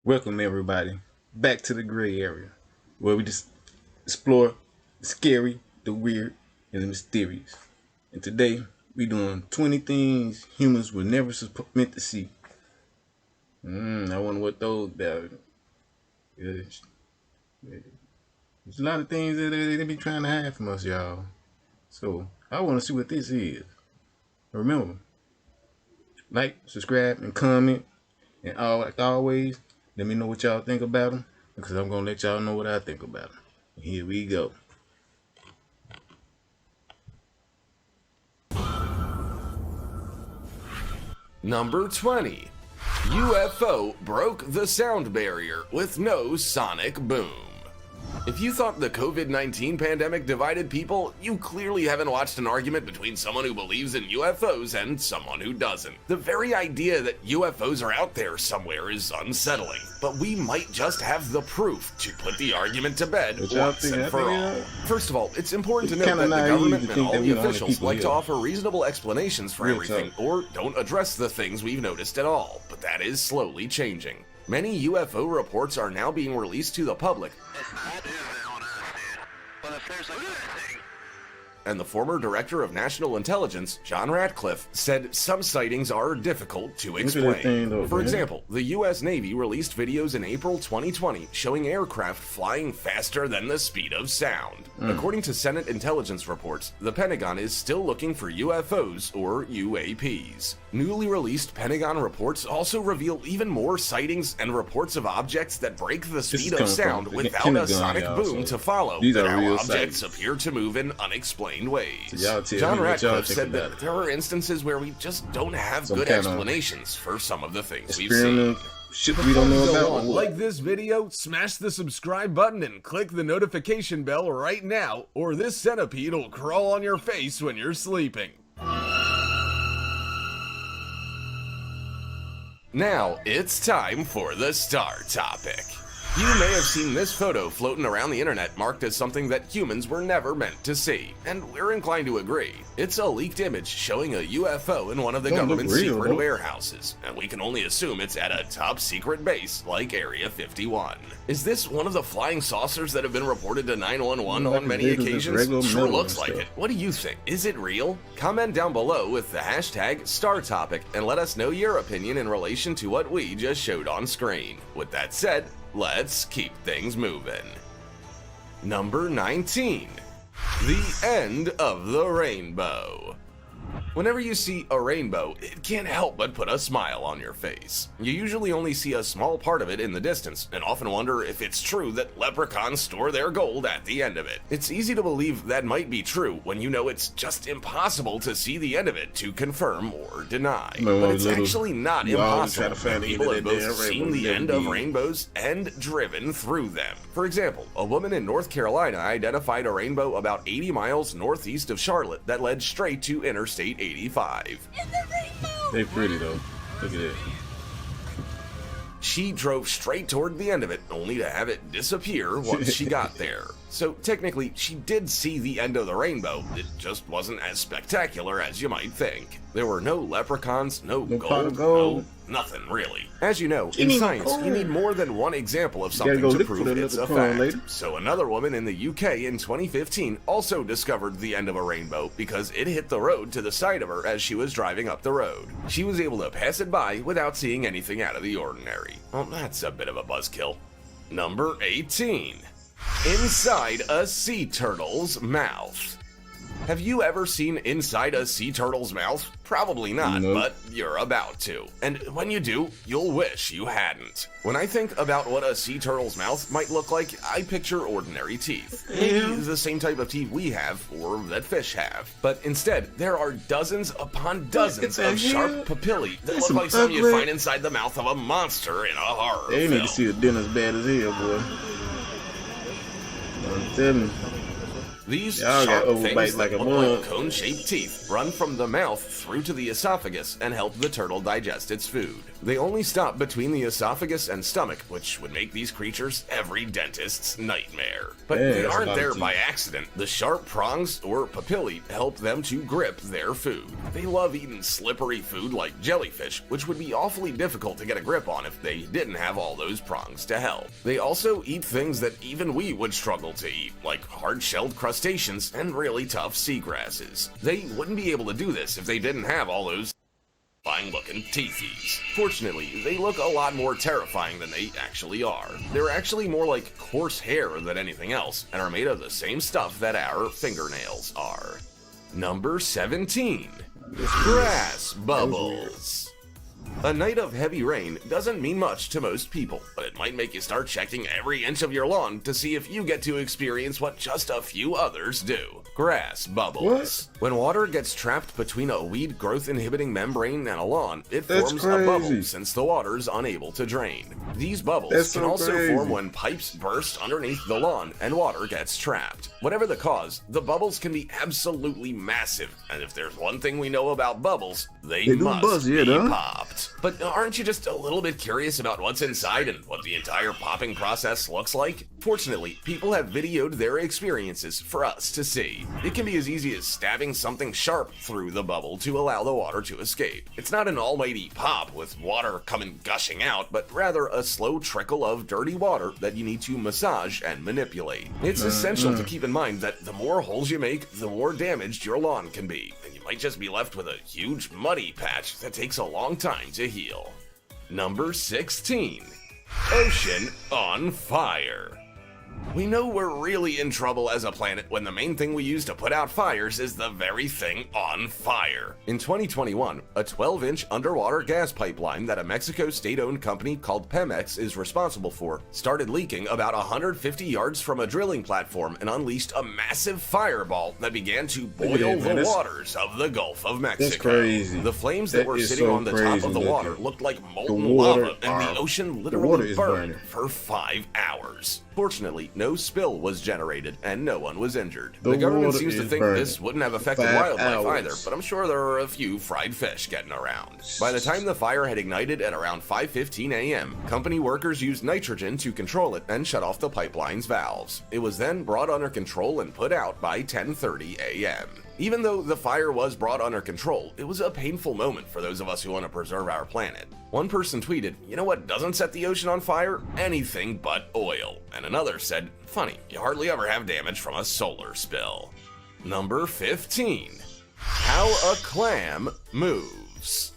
Welcome everybody back to the gray area where we just explore the scary, the weird, and the mysterious. And today we doing 20 things humans were never meant to see. I wonder what those are. There's a lot of things that they be trying to hide from us, y'all. So I want to see what this is. Remember, like, subscribe, and comment, and like always, let me know what y'all think about them, because I'm gonna let y'all know what I think about them. Here we go. Number 20. UFO broke the sound barrier with no sonic boom. If you thought the COVID-19 pandemic divided people, you clearly haven't watched an argument between someone who believes in UFOs and someone who doesn't. The very idea that UFOs are out there somewhere is unsettling, but we might just have the proof to put the argument to bed once and for all. First of all, it's important to note that the government and all the officials like to offer reasonable explanations for everything, or don't address the things we've noticed at all, but that is slowly changing. Many UFO reports are now being released to the public, and the former director of national intelligence, John Ratcliffe, said some sightings are difficult to explain. For example, the U.S. Navy released videos in April 2020 showing aircraft flying faster than the speed of sound. According to Senate intelligence reports, the Pentagon is still looking for UFOs or UAPs. Newly released Pentagon reports also reveal even more sightings and reports of objects that break the speed of sound without a sonic boom to follow. These are how real objects sightings. appear to move in unexplained ways. So John Ratcliffe said that that there are instances where we just don't have good explanations for some of the things we've experiment seen. shit we don't know about. Like this video, smash the subscribe button and click the notification bell right now, or this centipede will crawl on your face when you're sleeping. Now it's time for the star topic. You may have seen this photo floating around the internet marked as something that humans were never meant to see, and we're inclined to agree. It's a leaked image showing a UFO in one of the government's secret warehouses, and we can only assume it's at a top secret base like Area 51. Is this one of the flying saucers that have been reported to 911 on many occasions? Sure looks like it. What do you think? Is it real? Comment down below with the hashtag StarTopic and let us know your opinion in relation to what we just showed on screen. With that said, let's keep things moving. Number 19. The end of the rainbow. Whenever you see a rainbow, it can't help but put a smile on your face. You usually only see a small part of it in the distance, and often wonder if it's true that leprechauns store their gold at the end of it. It's easy to believe that might be true when you know it's just impossible to see the end of it to confirm or deny. But it's actually not impossible. People have both seen the end of rainbows and driven through them. For example, a woman in North Carolina identified a rainbow about 80 miles northeast of Charlotte that led straight to Interstate 85. They pretty though. Look at it. She drove straight toward the end of it, only to have it disappear once she got there. So technically, she did see the end of the rainbow, it just wasn't as spectacular as you might think. There were no leprechauns, no gold, no nothing really. As you know, in science, you need more than one example of something to prove it's a fact. So another woman in the UK in 2015 also discovered the end of a rainbow because it hit the road to the side of her as she was driving up the road. She was able to pass it by without seeing anything out of the ordinary. Well, that's a bit of a buzzkill. Number 18. Inside a sea turtle's mouth. Have you ever seen inside a sea turtle's mouth? Probably not, but you're about to. And when you do, you'll wish you hadn't. When I think about what a sea turtle's mouth might look like, I picture ordinary teeth. Maybe the same type of teeth we have, or that fish have. But instead, there are dozens upon dozens of sharp papillae that look like something you'd find inside the mouth of a monster in a horror They film. need to see the dinner as bad as hell, boy. I'm telling you. These Y'all got sharp overbite things like that a look like mug. cone-shaped teeth run from the mouth through to the esophagus and help the turtle digest its food. They only stop between the esophagus and stomach, which would make these creatures every dentist's nightmare. But Yeah, they that's a aren't lot of there teeth. by accident. The sharp prongs, or papillae, help them to grip their food. They love eating slippery food like jellyfish, which would be awfully difficult to get a grip on if they didn't have all those prongs to help. They also eat things that even we would struggle to eat, like hard-shelled crustaceans and really tough seagrasses. They wouldn't be able to do this if they didn't have all those fine-looking teethies. Fortunately, they look a lot more terrifying than they actually are. They're actually more like coarse hair than anything else, and are made of the same stuff that our fingernails are. Number 17. Grass bubbles. A night of heavy rain doesn't mean much to most people, but it might make you start checking every inch of your lawn to see if you get to experience what just a few others do. Grass bubbles. When water gets trapped between a weed growth inhibiting membrane and a lawn, it That's forms a bubble crazy. since the water's unable to drain. These bubbles That's can so also crazy. form when pipes burst underneath the lawn and water gets trapped. Whatever the cause, the bubbles can be absolutely massive, and if there's one thing we know about bubbles, they do must buzz, yeah, be don't they? popped. But aren't you just a little bit curious about what's inside and what the entire popping process looks like? Fortunately, people have videoed their experiences for us to see. It can be as easy as stabbing something sharp through the bubble to allow the water to escape. It's not an almighty pop with water coming gushing out, but rather a slow trickle of dirty water that you need to massage and manipulate. It's essential to keep in mind that the more holes you make, the more damaged your lawn can be, and you might just be left with a huge muddy patch that takes a long time to heal. Number 16. Ocean on fire. We know we're really in trouble as a planet when the main thing we use to put out fires is the very thing on fire. In 2021, a 12-inch underwater gas pipeline that a Mexico state-owned company called Pemex is responsible for started leaking about 150 yards from a drilling platform and unleashed a massive fireball that began to Look boil at that, man. the That's- waters of the Gulf of Mexico. crazy. The flames that That were is sitting so on the top crazy of the looking. water looked like molten water lava, and the are- ocean water literally is burned burning. for 5 hours. Fortunately, no spill was generated and no one was injured. The The government water seems to is think burning. this wouldn't have affected 5 wildlife hours. either, but I'm sure there are a few fried fish getting around. By the time the fire had ignited at around 5:15 a.m., company workers used nitrogen to control it and shut off the pipeline's valves. It was then brought under control and put out by 10:30 a.m. Even though the fire was brought under control, it was a painful moment for those of us who want to preserve our planet. One person tweeted, "You know what doesn't set the ocean on fire? Anything but oil." And another said, "Funny, you hardly ever have damage from a solar spill." Number 15. How a clam moves.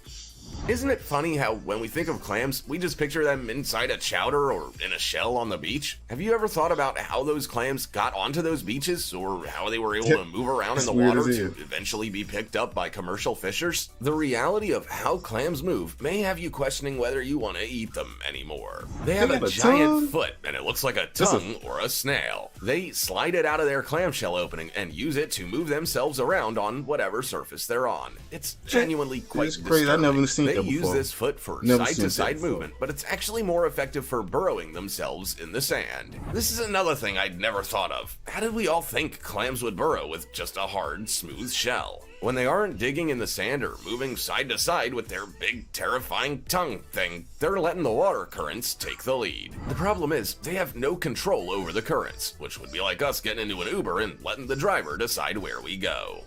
Isn't it funny how when we think of clams, we just picture them inside a chowder or in a shell on the beach? Have you ever thought about how those clams got onto those beaches or how they were able to move around in That's the weird water as to hell. eventually be picked up by commercial fishers? The reality of how clams move may have you questioning whether you want to eat them anymore. They have got a a giant tongue? foot and it looks like a That's a- tongue or a snail. They slide it out of their clamshell opening and use it to move themselves around on whatever surface they're on. It's genuinely quite It's crazy. I've never disturbing. seen They that use before. this foot for Never seen side-to-side that before. movement, but it's actually more effective for burrowing themselves in the sand. This is another thing I'd never thought of. How did we all think clams would burrow with just a hard, smooth shell? When they aren't digging in the sand or moving side to side with their big, terrifying tongue thing, they're letting the water currents take the lead. The problem is, they have no control over the currents, which would be like us getting into an Uber and letting the driver decide where we go.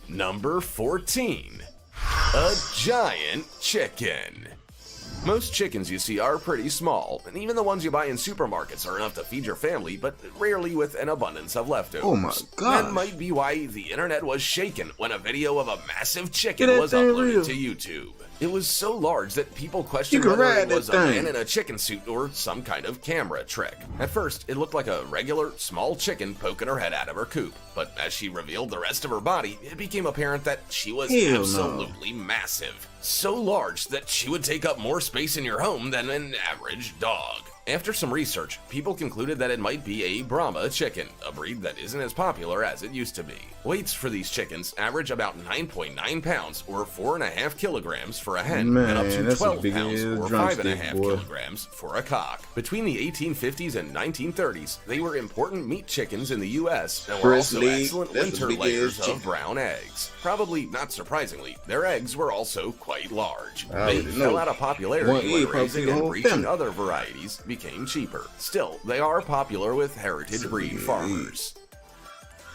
Number 14. A giant chicken. Most chickens you see are pretty small, and even the ones you buy in supermarkets are enough to feed your family, but rarely with an abundance of leftovers. Oh my That gosh. might be why the internet was shaken when a video of a massive chicken Get that was thing uploaded real. to YouTube. It was so large that people questioned You can whether ride it that was a thing. man in a chicken suit or some kind of camera trick. At first, it looked like a regular, small chicken poking her head out of her coop, but as she revealed the rest of her body, it became apparent that she was Hell no. absolutely massive. So large that she would take up more space in your home than an average dog. After some research, people concluded that it might be a Brahma chicken, a breed that isn't as popular as it used to be. Weights for these chickens average about 9.9 pounds or 4.5 kilograms for a hen, Man, and up to that's a 12 big pounds ass or drumstick, 5.5 boy. kilograms for a cock. Between the 1850s and 1930s, they were important meat chickens in the U.S. and were also Presley, excellent that's a winter big layers ass of chicken. brown eggs. Probably not surprisingly, their eggs were also quite large. I They already fell know. out of One popularity egg when probably raising the and whole breeding family. other varieties became cheaper. Still, they are popular with heritage breed farmers.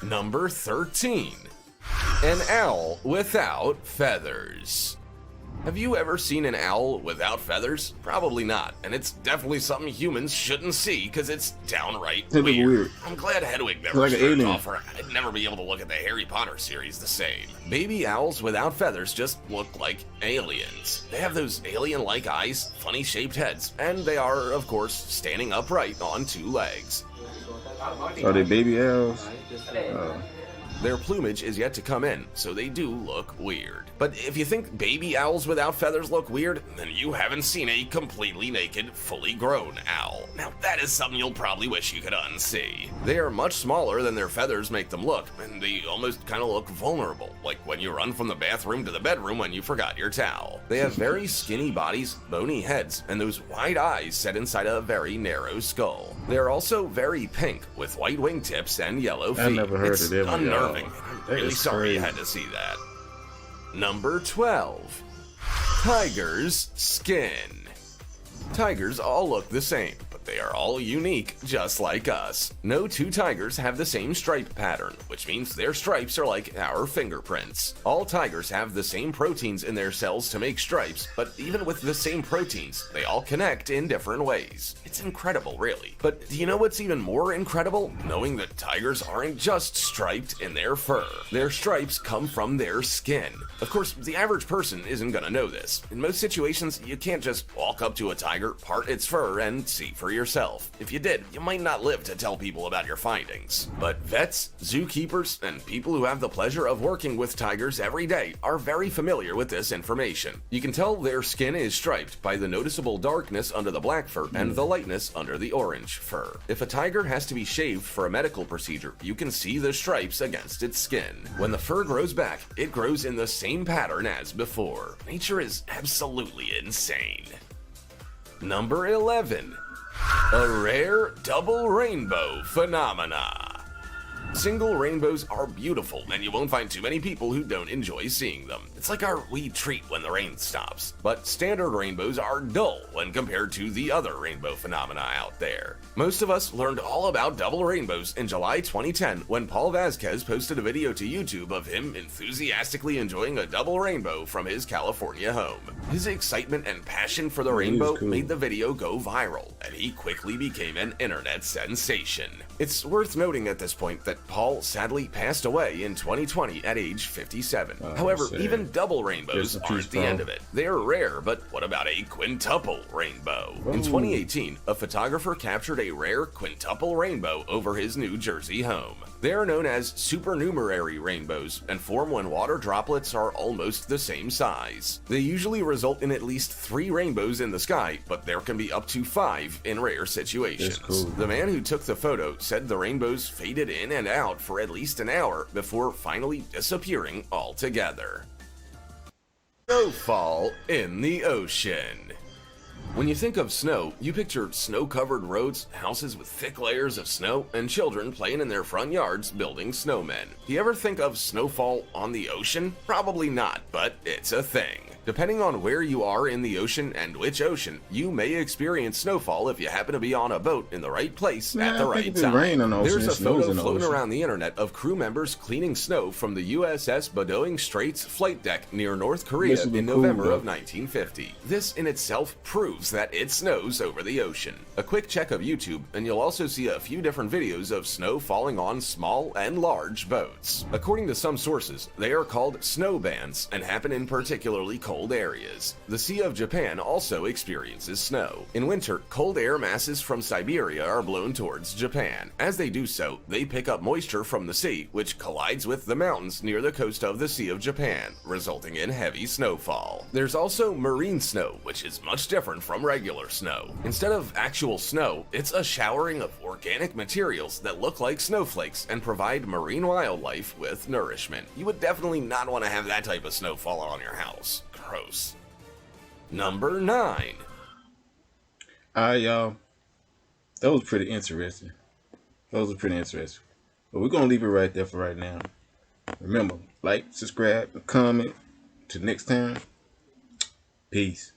Number 13. An owl without feathers. Have you ever seen an owl without feathers? Probably not, and it's definitely something humans shouldn't see because it's downright It's a bit weird. I'm glad Hedwig never Like an stripped alien. off, or I'd never be able to look at the Harry Potter series the same. Baby owls without feathers just look like aliens. They have those alien-like eyes, funny-shaped heads, and they are, of course, standing upright on two legs. Are they baby owls? Their plumage is yet to come in, so they do look weird. But if you think baby owls without feathers look weird, then you haven't seen a completely naked, fully grown owl. Now that is something you'll probably wish you could unsee. They are much smaller than their feathers make them look, and they almost kind of look vulnerable, like when you run from the bathroom to the bedroom when you forgot your towel. They have very skinny bodies, bony heads, and those wide eyes set inside a very narrow skull. They're also very pink, with white wingtips and yellow feet. I never heard It's of them, y'all. unnerving. I'm That really is sorry you crazy. had to see that. Number 12. Tiger's skin. Tigers all look the same, but they are all unique, just like us. No two tigers have the same stripe pattern, which means their stripes are like our fingerprints. All tigers have the same proteins in their cells to make stripes, but even with the same proteins, they all connect in different ways. It's incredible, really. But do you know what's even more incredible? Knowing that tigers aren't just striped in their fur. Their stripes come from their skin. Of course, the average person isn't gonna know this. In most situations, you can't just walk up to a tiger, part its fur, and see for yourself. If you did, you might not live to tell people about your findings. But vets, zookeepers, and people who have the pleasure of working with tigers every day are very familiar with this information. You can tell their skin is striped by the noticeable darkness under the black fur and the lightness under the orange fur. If a tiger has to be shaved for a medical procedure, you can see the stripes against its skin. When the fur grows back, it grows in the same pattern as before. Nature is absolutely insane. Number 11. A rare double rainbow phenomena. Single rainbows are beautiful, and you won't find too many people who don't enjoy seeing them. It's like our wee treat when the rain stops. But standard rainbows are dull when compared to the other rainbow phenomena out there. Most of us learned all about double rainbows in July 2010 when Paul Vasquez posted a video to YouTube of him enthusiastically enjoying a double rainbow from his California home. His excitement and passion for the rainbow cool. made the video go viral, and he quickly became an internet sensation. It's worth noting at this point that Paul sadly passed away in 2020 at age 57. However, sad. even double rainbows Rest in aren't peace, the Paul. end of it. They're rare, but what about a quintuple rainbow? In 2018, a photographer captured a rare quintuple rainbow over his New Jersey home. They are known as supernumerary rainbows and form when water droplets are almost the same size. They usually result in at least 3 rainbows in the sky, but there can be up to 5 in rare situations. That's cool. The man who took the photo said the rainbows faded in and out for at least an hour before finally disappearing altogether. Snowfall in the ocean. When you think of snow, you picture snow-covered roads, houses with thick layers of snow, and children playing in their front yards building snowmen. Do you ever think of snowfall on the ocean? Probably not, but it's a thing. Depending on where you are in the ocean and which ocean, you may experience snowfall if you happen to be on a boat in the right place Nah, at the I think right if it time. rain on the ocean, There's it a snows photo in the floating ocean. around the internet of crew members cleaning snow from the USS Bedouin Straits flight deck near North Korea This would be in cool, November bro. of 1950. This in itself proves that it snows over the ocean. A quick check of YouTube and you'll also see a few different videos of snow falling on small and large boats. According to some sources, they are called snow bands and happen in particularly cold cold areas. The Sea of Japan also experiences snow. In winter, cold air masses from Siberia are blown towards Japan. As they do so, they pick up moisture from the sea, which collides with the mountains near the coast of the Sea of Japan, resulting in heavy snowfall. There's also marine snow, which is much different from regular snow. Instead of actual snow, it's a showering of organic materials that look like snowflakes and provide marine wildlife with nourishment. You would definitely not want to have that type of snow fall on your house. Gross. Number 9. Alright, y'all. That was pretty interesting. But we're going to leave it right there for right now. Remember, like, subscribe, and comment. Till next time, peace.